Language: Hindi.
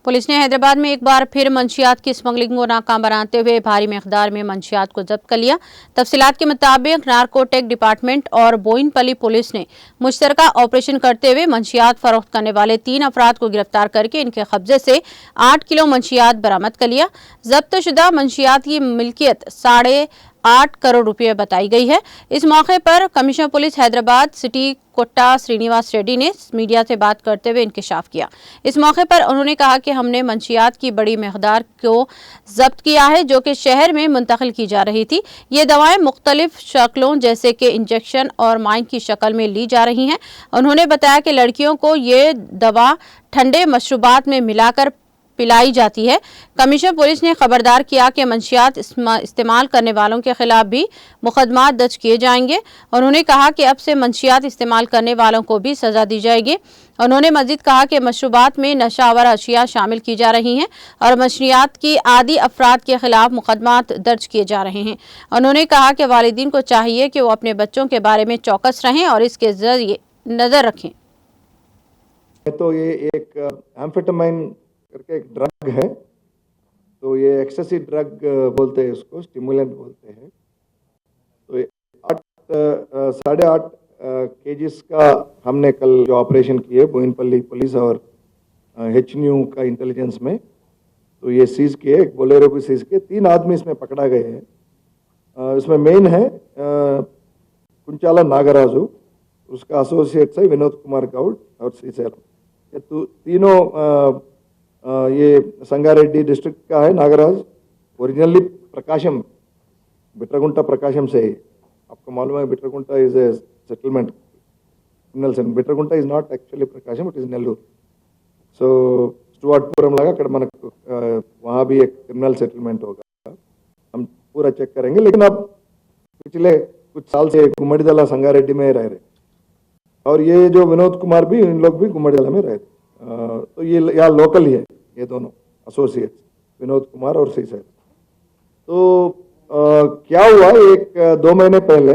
पुलिस ने हैदराबाद में एक बार फिर मंशियात की स्मगलिंग को नाकाम बनाते हुए भारी मिकदार में मंशियात को जब्त कर लिया। तफसीलात के मुताबिक नार्कोटिक डिपार्टमेंट और बोयिनपल्ली पुलिस ने मुश्तरका ऑपरेशन करते हुए मंशियात फरोख्त करने वाले 3 अफराद को गिरफ्तार करके इनके कब्जे से 8 किलो मंशियात बरामद कर लिया। जब्तशुदा मंशियात की मिल्कियत 8.5 करोड़ रुपये बताई गई है। इस मौके पर कमिश्नर पुलिस हैदराबाद सिटी कोट्टा श्रीनिवास रेड्डी ने मीडिया से बात करते हुए इंकशाफ किया। इस मौके पर उन्होंने कहा कि हमने मंशियात की बड़ी मिकदार को जब्त किया है जो कि शहर में मुंतकिल की जा रही थी। ये दवाएं मुख्तलिफ शक्लों जैसे कि इंजेक्शन और माइन की शक्ल में ली जा रही हैं। उन्होंने बताया कि लड़कियों को ये दवा ठंडे मशरूबात में मिलाकर पिलाई जाती है। कमिश्नर पुलिस ने खबरदार किया कि मंशियात इस्तेमाल करने वालों के खिलाफ भी मुकदमा दर्ज किए जाएंगे। उन्होंने कहा कि अब से मंशियात इस्तेमाल करने वालों को भी सजा दी जाएगी। उन्होंने मजीद कहा कि मशरूबात में नशावर अशिया शामिल की जा रही हैं और मंशियात की आदी अफराद के खिलाफ मुकदमा दर्ज किए जा रहे हैं। उन्होंने कहा कि वालिदीन को चाहिए कि वो अपने बच्चों के बारे में चौकस रहें और इसके जरिए नजर रखें। तो ये एक एम्फेटामाइन करके एक ड्रग है, तो ये एक्सेसिव ड्रग बोलते हैं, इसको स्टिमुलेंट बोलते हैं। तो 8.5 केजीज का हमने कल जो ऑपरेशन किए बोयिनपल्ली पुलिस और HNU का इंटेलिजेंस में, तो ये सीज किए, एक बोलेरो भी सीज किए, 3 आदमी इसमें पकड़ा गए हैं। इसमें मेन है कुंचाला नागराजू, उसका एसोसिएट्स है विनोद कुमार गौड और श्रीशैलम। ये तीनों ये संगारेड्डी डिस्ट्रिक्ट का है। नागराज ओरिजिनली प्रकाशम, बिट्रगुंटा प्रकाशम से है। आपको मालूम है Bitragunta is a settlement criminal settlement. Bitragunta is not actually Prakasam, it is Nellore. So Stuartpuram लगा अక్కడ మనకు वहाँ भी एक क्रिमिनल सेटलमेंट होगा, हम पूरा चेक करेंगे। लेकिन अब पिछले कुछ साल से गुम्मड़ीदला संगारेड्डी में रह रहे, और ये जो विनोद कुमार भी, इन लोग भी गुम्मड़ीदला में रह रहे। तो ये यहाँ लोकल ही है, ये दोनों एसोसिएट्स विनोद कुमार और श्रीशैल। तो क्या हुआ, 1-2 महीने पहले